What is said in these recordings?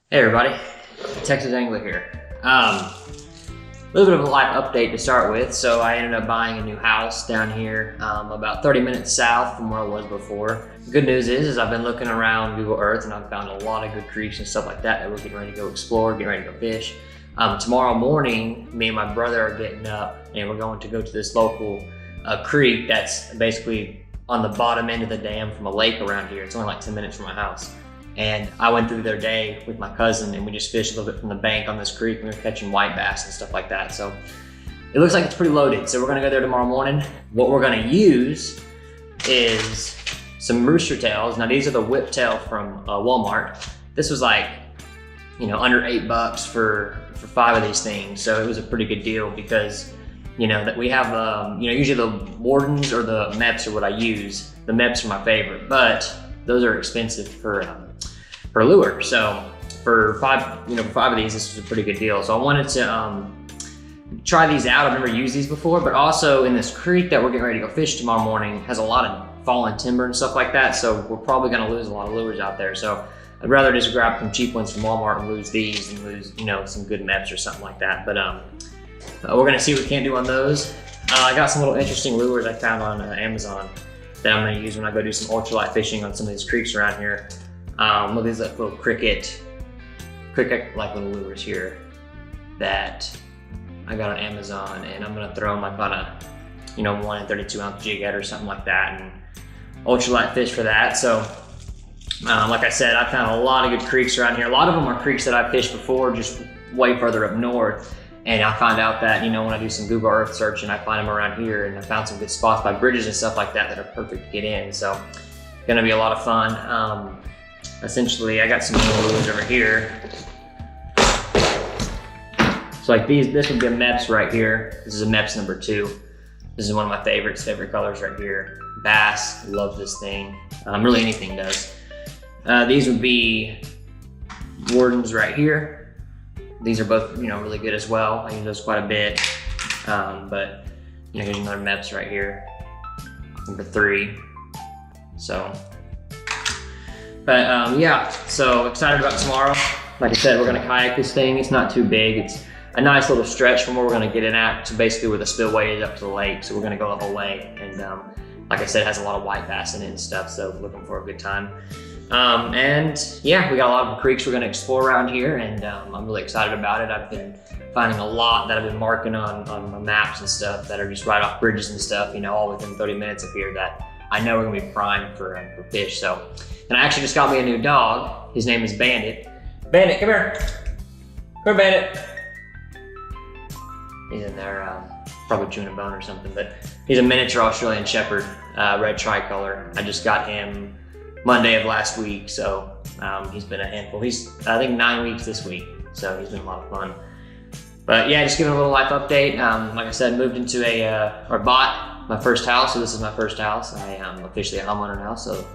Hey everybody, Texas Angler here. A little bit of a life update to start with. So I ended up buying a new house down here about 30 minutes south from where I was before. The good news is I've been looking around Google Earth and I've found a lot of good creeks and stuff like that we're getting ready to go explore, getting ready to go fish. Tomorrow morning, me and my brother are getting up and we're going to go to this local creek that's basically on the bottom end of the dam from a lake around here. It's only like 10 minutes from my house. And I went through the other day with my cousin and we just fished a little bit from the bank on this creek and we were catching white bass and stuff like that. So it looks like it's pretty loaded. So we're gonna go there tomorrow morning. What we're gonna use is some rooster tails. Now these are the whiptail from Walmart. This was like, under $8 for 5 of these things. So it was a pretty good deal because that we have, usually the Wardens or the Meps are what I use. The Meps are my favorite, but those are expensive for lure. So for five of these, this was a pretty good deal. So I wanted to try these out. I've never used these before, but also in this creek that we're getting ready to go fish tomorrow morning has a lot of fallen timber and stuff like that. So we're probably gonna lose a lot of lures out there. So I'd rather just grab some cheap ones from Walmart and lose these and lose, some good Meps or something like that. But we're gonna see what we can do on those. I got some little interesting lures I found on Amazon that I'm gonna use when I go do some ultralight fishing on some of these creeks around here. Look at these little cricket like little lures here that I got on Amazon, and I'm gonna throw them like on a 1 and 32 ounce jig head or something like that and ultralight fish for that. So like I said, I found a lot of good creeks around here. A lot of them are creeks that I've fished before, just way further up north. And I find out that, when I do some Google Earth search and I find them around here, and I found some good spots by bridges and stuff like that that are perfect to get in. So gonna be a lot of fun. Essentially, I got some more lures over here. So like this would be a Meps right here. This is a Meps number 2. This is one of my favorite colors right here. Bass, love this thing. Really anything does. These would be Wardens right here. These are both, really good as well. I use those quite a bit. But here's another Meps right here, number 3. So. But yeah, so excited about tomorrow. Like I said, we're gonna kayak this thing. It's not too big. It's a nice little stretch from where we're gonna get in at to basically where the spillway is up to the lake. So we're gonna go the whole way. And like I said, it has a lot of white bass in it and stuff. So looking for a good time. And yeah, we got a lot of creeks we're gonna explore around here, and I'm really excited about it. I've been finding a lot that I've been marking on my maps and stuff that are just right off bridges and stuff, all within 30 minutes of here that I know we're gonna be primed for fish. So, and I actually just got me a new dog. His name is Bandit. Bandit, come here. Come here, Bandit. He's in there, probably chewing a bone or something, but he's a miniature Australian Shepherd, red tricolor. I just got him Monday of last week, so he's been a handful. He's, I think, 9 weeks this week, so he's been a lot of fun. But yeah, just giving a little life update. Like I said, moved into or bought my first house, so this is my first house. I am officially a homeowner now, so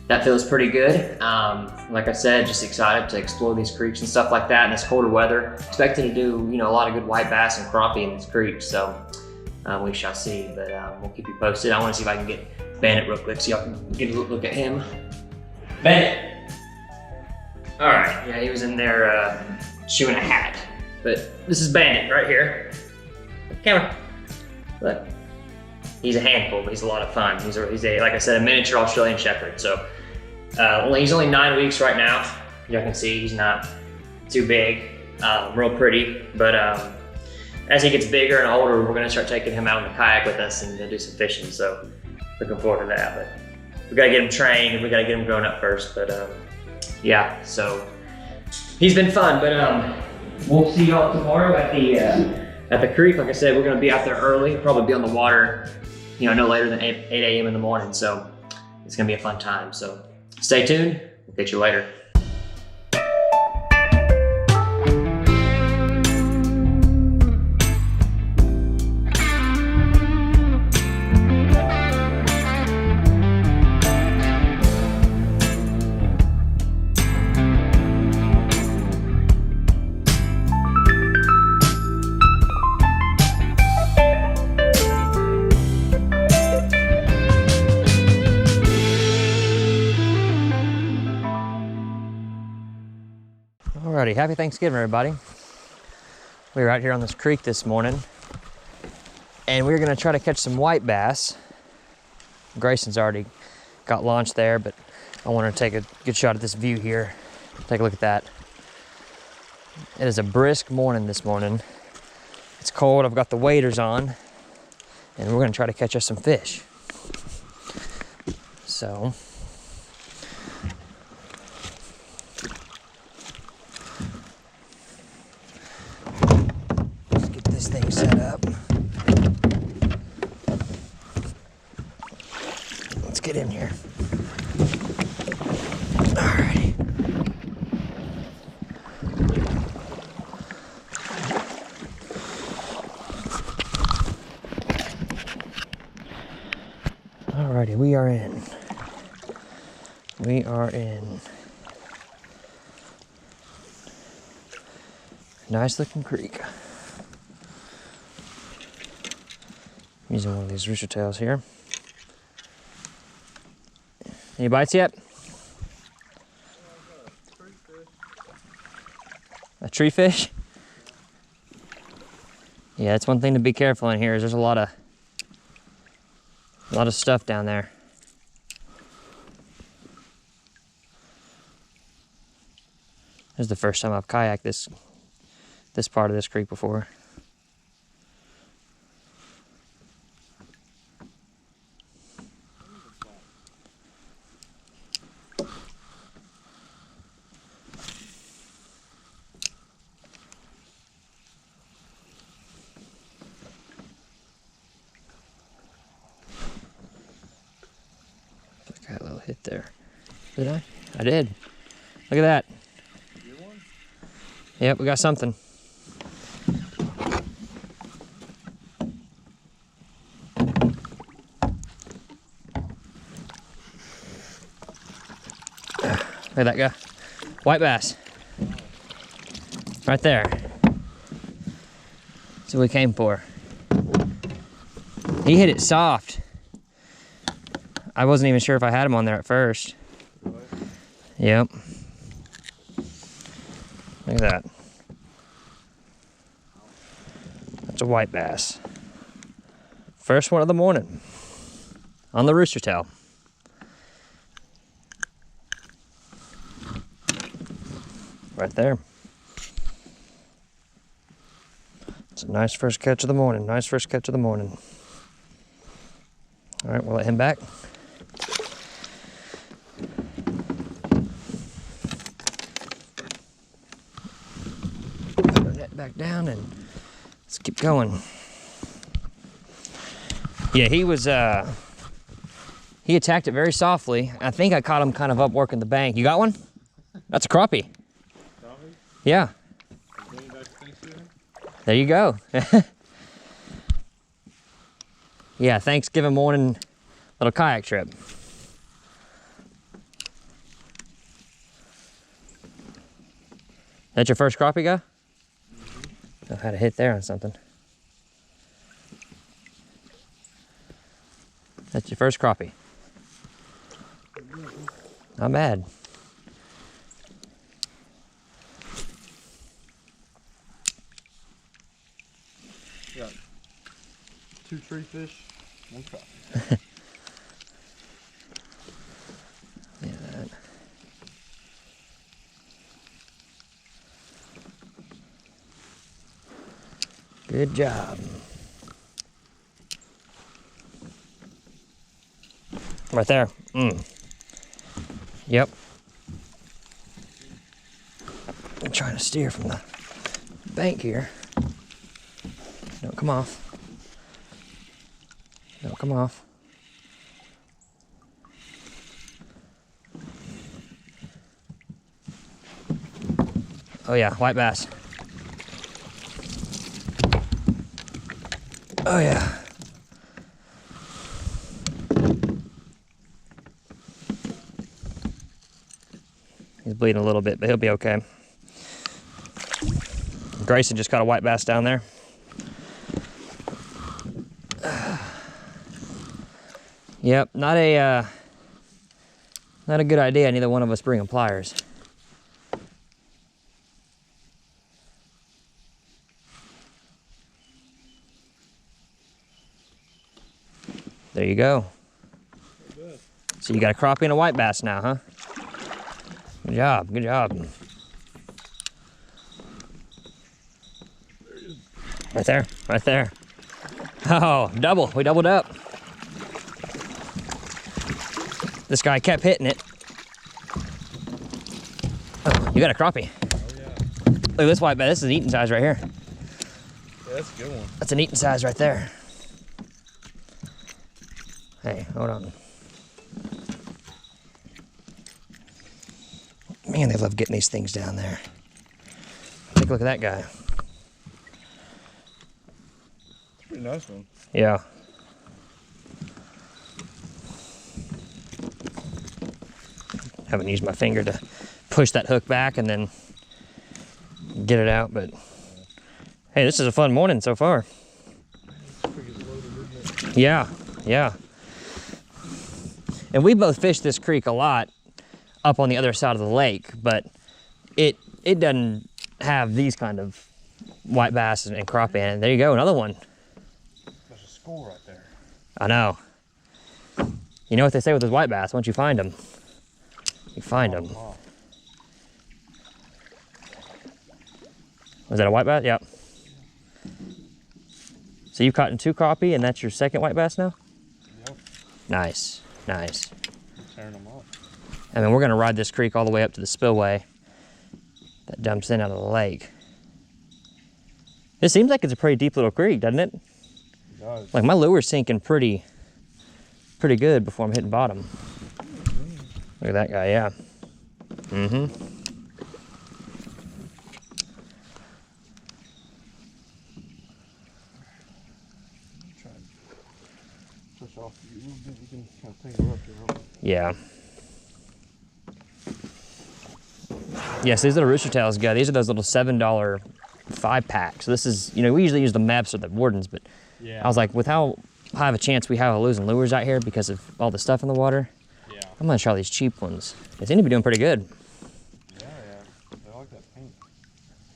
that feels pretty good. Like I said, just excited to explore these creeks and stuff like that in this colder weather. Expecting to do, a lot of good white bass and crappie in these creeks, so we shall see, but we'll keep you posted. I want to see if I can get Bandit real quick so y'all can get a look at him. Bandit! All right, yeah, he was in there chewing a hat, but this is Bandit right here. Camera, look. He's a handful, but he's a lot of fun. He's a like I said, a miniature Australian Shepherd. So he's only 9 weeks right now. Y'all can see he's not too big, real pretty. But as he gets bigger and older, we're gonna start taking him out on the kayak with us and do some fishing. So looking forward to that. But we gotta get him trained and we gotta get him grown up first. But yeah, so he's been fun. But we'll see y'all tomorrow at the creek. Like I said, we're gonna be out there early, probably be on the water, no later than 8 a.m. in the morning. So it's gonna be a fun time. So stay tuned, we'll catch you later. Alrighty, happy Thanksgiving, everybody. We were out here on this creek this morning, and we were gonna try to catch some white bass. Grayson's already got launched there, but I wanted to take a good shot at this view here. Take a look at that. It is a brisk morning this morning. It's cold, I've got the waders on, and we're gonna try to catch us some fish. So, let's get this thing set up. Let's get in here. Alrighty. Alrighty, we are in. We are in. Nice looking creek. I'm using one of these rooster tails here. Any bites yet? A tree fish? Yeah, that's one thing to be careful in here is there's a lot of stuff down there. This is the first time I've kayaked this part of this creek before. I got a little hit there. Did I? I did. Look at that. Yep, we got something. Look at that guy. White bass. Right there. That's what we came for. He hit it soft. I wasn't even sure if I had him on there at first. Yep. Look at that. That's a white bass. First one of the morning. On the rooster tail. Right there. It's a nice first catch of the morning. Nice first catch of the morning. All right, we'll let him back. Put our net back down and let's keep going. Yeah, he attacked it very softly. I think I caught him kind of up working the bank. You got one? That's a crappie. Crappie? Yeah. There you go. Yeah, Thanksgiving morning little kayak trip. That your first crappie, guy? Mm-hmm. I had a hit there on something. That's your first crappie. Not bad. Got 2 tree fish, 1 crappie. Yeah, that. Good job. Right there. Yep. I'm trying to steer from the bank here. Don't come off. Don't come off. Oh yeah, white bass. Oh yeah. He's bleeding a little bit, but he'll be okay. Grayson just caught a white bass down there. Yep, not a good idea. Neither one of us bringing pliers. There you go. So you got a crappie and a white bass now, huh? Good job, good job. Right there, right there. Oh, double, we doubled up. This guy kept hitting it. Oh, you got a crappie. Oh, yeah. Look at this white bass, this is an eating size right here. Yeah, that's a good one. That's an eating size right there. Hey, hold on. Man, they love getting these things down there. Take a look at that guy. It's a pretty nice one. Yeah. Haven't used my finger to push that hook back and then get it out, but hey, this is a fun morning so far. Yeah, yeah. And we both fished this creek a lot up on the other side of the lake, but it doesn't have these kind of white bass and crappie in it. There you go, another one. There's a school right there. I know. You know what they say with those white bass? Once you find them, you find them. Wow. Was that a white bass? Yep. So you've caught 2 crappie and that's your second white bass now? Yep. Nice, nice. I'm tearing them up. And then we're gonna ride this creek all the way up to the spillway that dumps in out of the lake. This seems like it's a pretty deep little creek, doesn't it? It does. Like my lure's sinking pretty good before I'm hitting bottom. Look at that guy, yeah. Mm-hmm. Try and push off you a little bit. You can kind of take her up here. Yeah. Yes, these little rooster tails go. These are those little $7 5-packs. So this is, you know, we usually use the Meps or the Wardens, but Yeah. I was like, with how high of a chance we have of losing lures out here because of all the stuff in the water, Yeah. I'm gonna try these cheap ones. They seem to be doing pretty good. Yeah. I like that pink.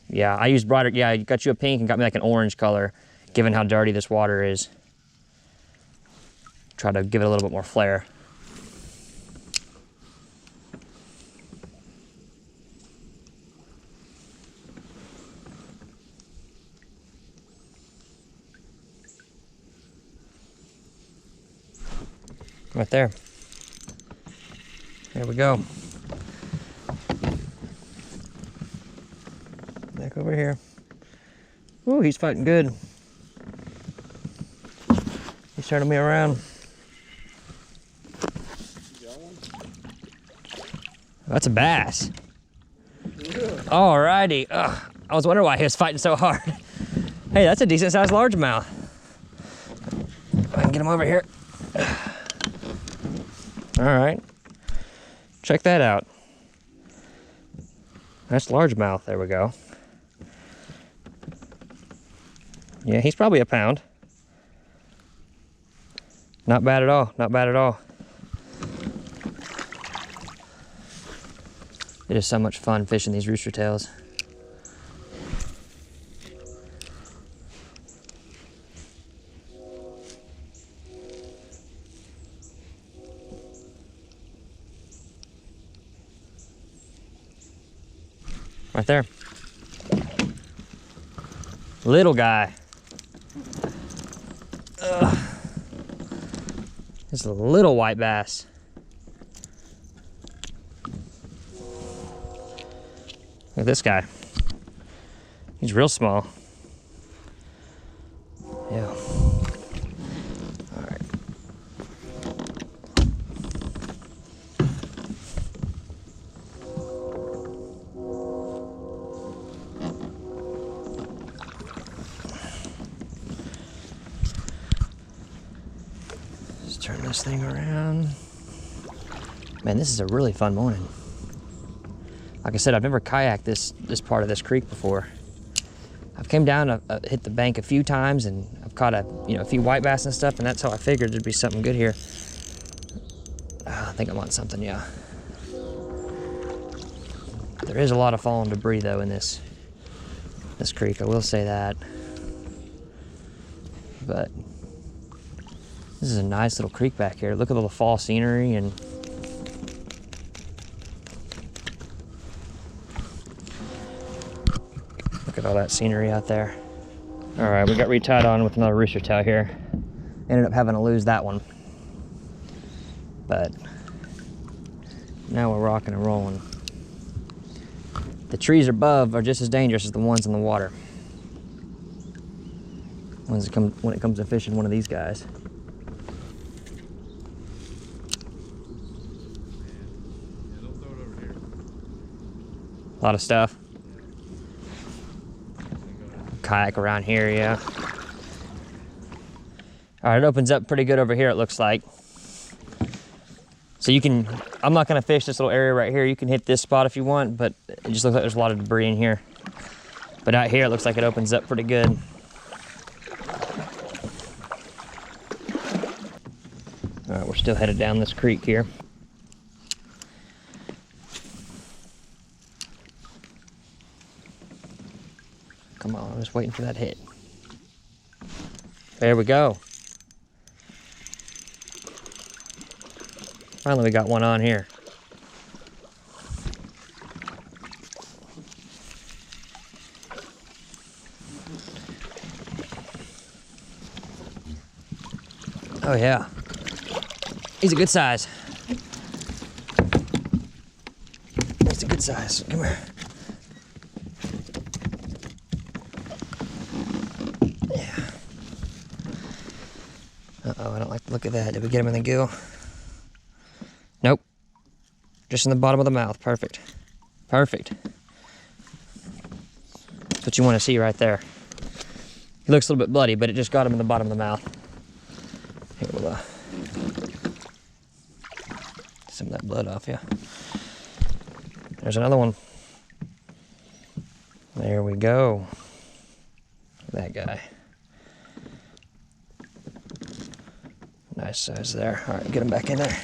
Yeah, I used brighter, yeah, I got you a pink and got me like an orange color, given how dirty this water is. Try to give it a little bit more flair. Right there. There we go. Back over here. Ooh, he's fighting good. He's turning me around. That's a bass. Alrighty. Ugh, I was wondering why he was fighting so hard. Hey, that's a decent sized largemouth. I can get him over here. All right, check that out. That's largemouth, there we go. Yeah, he's probably a pound. Not bad at all, not bad at all. It is so much fun fishing these rooster tails. Right there. Little guy. Ugh. It's a little white bass. Look at this guy. He's real small. Yeah. All right. Just turn this thing around. Man, this is a really fun morning. Like I said, I've never kayaked this part of this creek before. I've came down, hit the bank a few times, and I've caught a few white bass and stuff, and that's how I figured there'd be something good here. I think I'm on something, yeah. There is a lot of fallen debris though in this creek, I will say that. But This is a nice little creek back here. Look at all the fall scenery and look at all that scenery out there. All right, we got retied on with another rooster tail here. Ended up having to lose that one, but now we're rocking and rolling. The trees above are just as dangerous as the ones in the water when it comes to fishing one of these guys. A lot of stuff. Kayak around here, yeah. All right, it opens up pretty good over here, it looks like. So you can, I'm not gonna fish this little area right here. You can hit this spot if you want, but it just looks like there's a lot of debris in here. But out here, it looks like it opens up pretty good. All right, we're still headed down this creek here. Come on, I'm just waiting for that hit. There we go. Finally, we got one on here. Oh yeah, he's a good size. He's a good size, come here. Uh-oh, I don't like the look of that. Did we get him in the gill? Nope. Just in the bottom of the mouth. Perfect. Perfect. That's what you want to see right there. He looks a little bit bloody, but it just got him in the bottom of the mouth. Here, we'll get some of that blood off, yeah. There's another one. There we go. That guy. Nice size there. All right, get him back in there.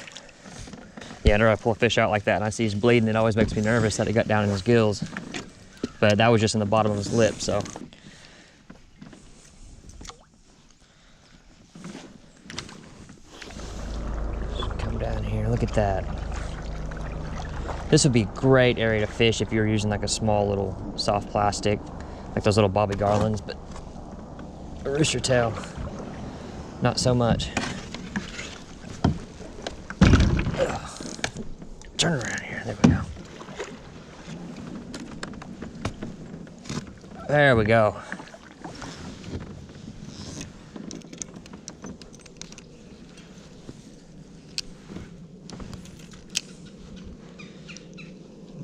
Yeah, whenever I pull a fish out like that and I see he's bleeding, it always makes me nervous that he got down in his gills. But that was just in the bottom of his lip, so. Just come down here, look at that. This would be a great area to fish if you were using like a small little soft plastic, like those little Bobby Garlands, but a rooster tail, not so much. Turn around here, there we go. There we go.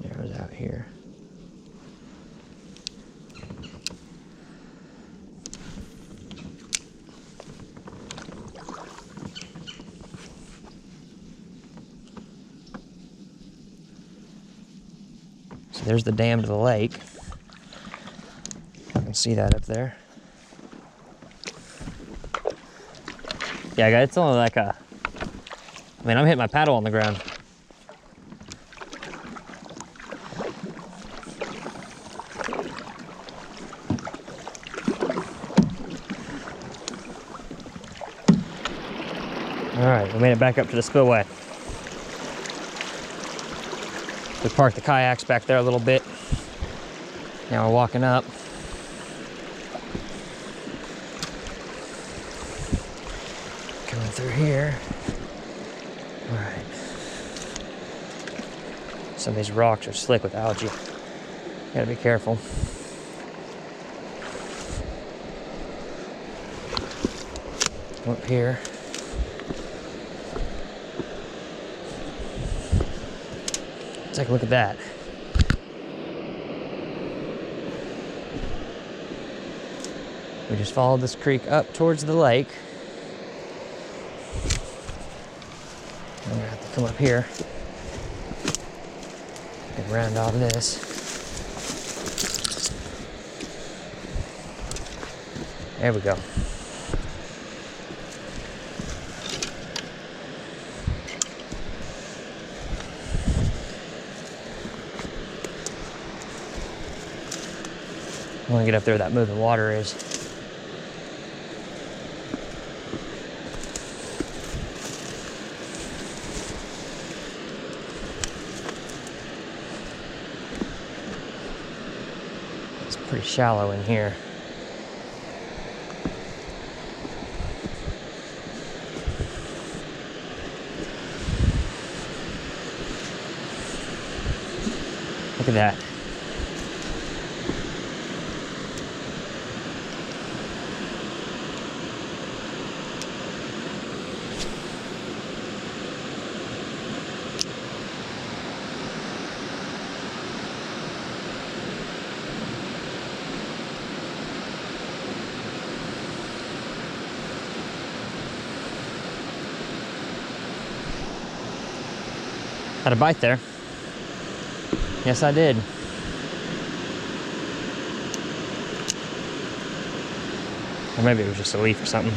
There's out here. So there's the dam to the lake. I can see that up there. Yeah, guys, it's only like a, I mean, I'm hitting my paddle on the ground. All right, we made it back up to the spillway. We parked the kayaks back there a little bit. Now we're walking up. Coming through here. All right. Some of these rocks are slick with algae. Gotta be careful. Come up here. Take a look at that. We just followed this creek up towards the lake. I'm gonna have to come up here and round off this. There we go. I want to get up there where that moving water is. It's pretty shallow in here. Look at that. Had a bite there. Yes, I did. Or maybe it was just a leaf or something.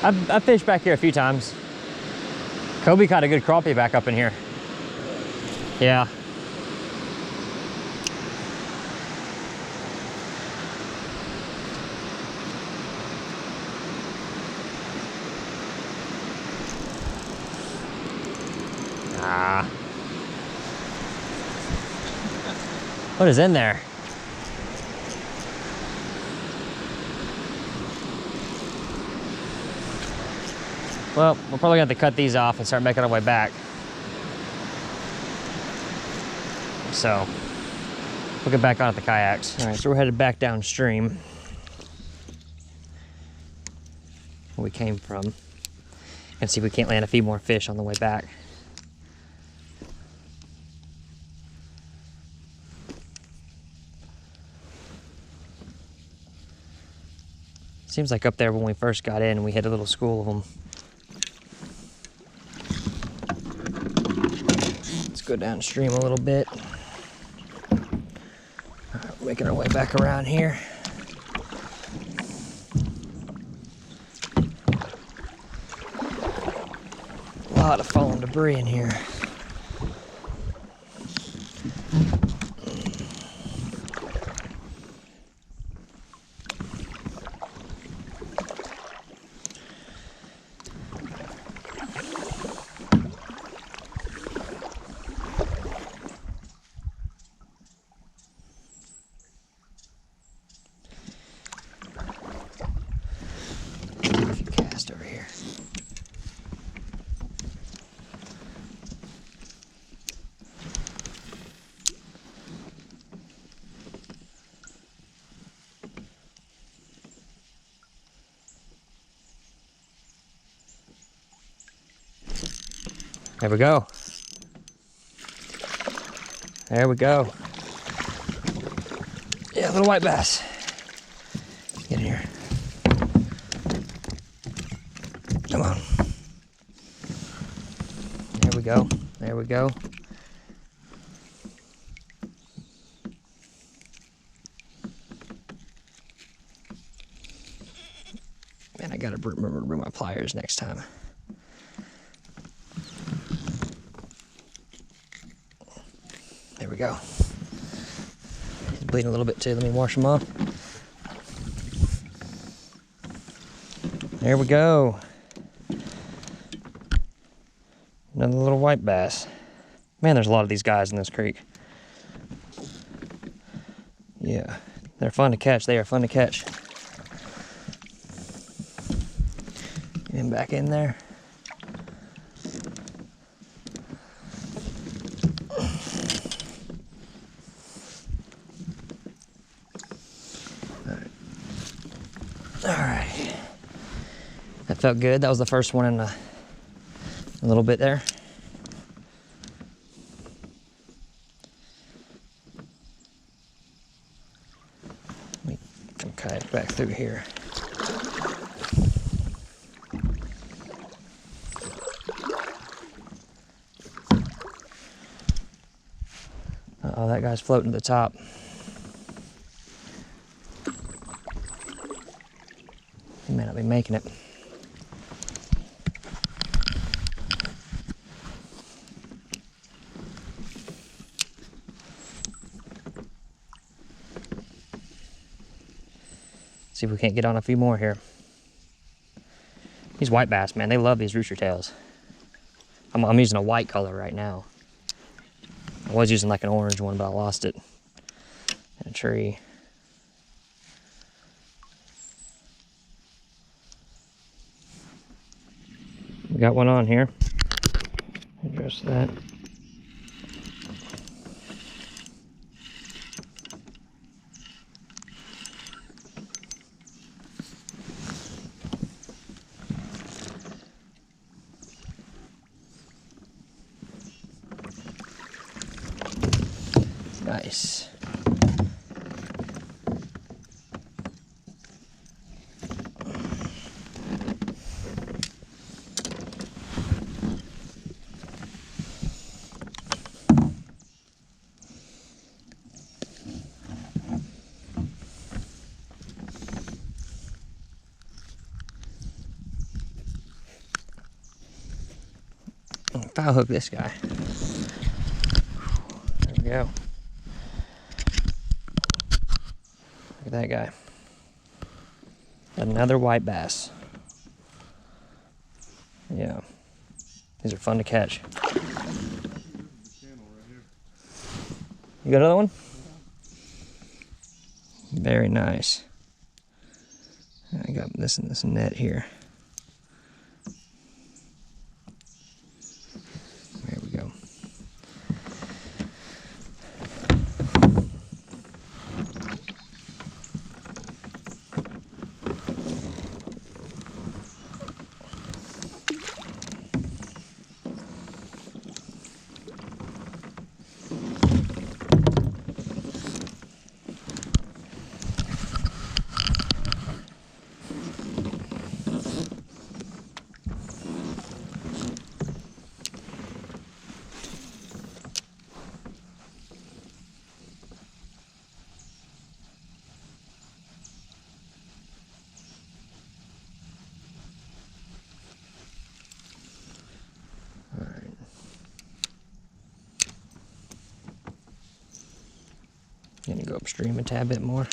I've fished back here a few times. Kobe caught a good crappie back up in here. Yeah. Ah. What is in there? Well, we're probably gonna have to cut these off and start making our way back. So, we'll get back on at the kayaks. All right, so we're headed back downstream where we came from and see if we can't land a few more fish on the way back. Seems like up there when we first got in, we hit a little school of them. Let's go downstream a little bit. All right, making our way back around here. A lot of fallen debris in here. Over here. There we go. There we go. Yeah, little white bass. Get in here. Come on. There we go. There we go. Man, I gotta remember to bring my pliers next time. There we go. He's bleeding a little bit too. Let me wash him off. There we go. Another little white bass. Man, there's a lot of these guys in this creek. Yeah, they're fun to catch. They are fun to catch. Get him back in there. All right. That felt good. That was the first one in a little bit there. Let me come kayak back through here. Uh-oh, that guy's floating to the top. May not be making it. See if we can't get on a few more here. These white bass, man, they love these rooster tails. I'm using a white color right now. I was using like an orange one, but I lost it in a tree. We got one on here. Address that. Nice. Foul hook this guy. There we go. Look at that guy. Another white bass. Yeah. These are fun to catch. You got another one? Very nice. I got this in this net here. There we go. Gonna go upstream a tad bit more.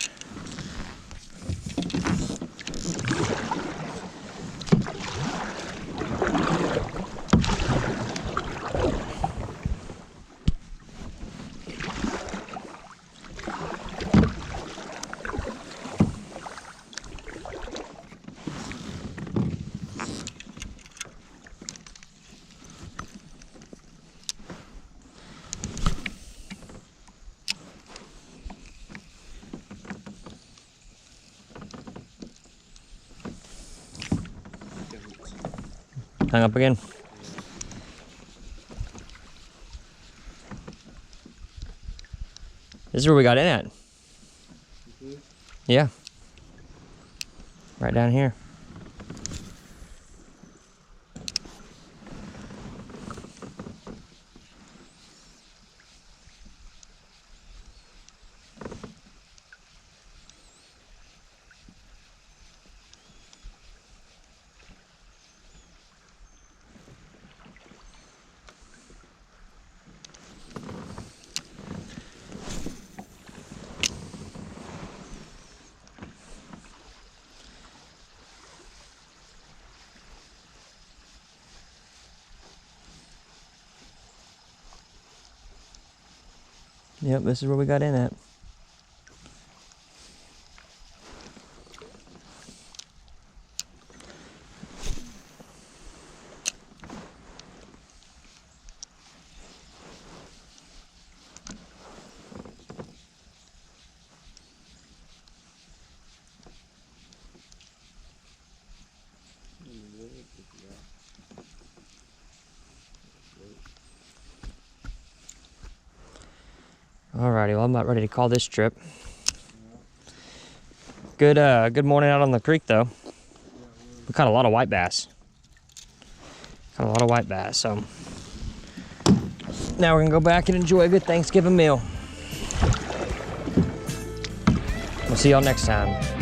Hung up again. This is where we got in at. Yeah. Right down here. Yep, this is where we got in at. Alrighty, well, I'm about ready to call this trip. Good morning out on the creek, though. We caught a lot of white bass. So now we're gonna go back and enjoy a good Thanksgiving meal. We'll see y'all next time.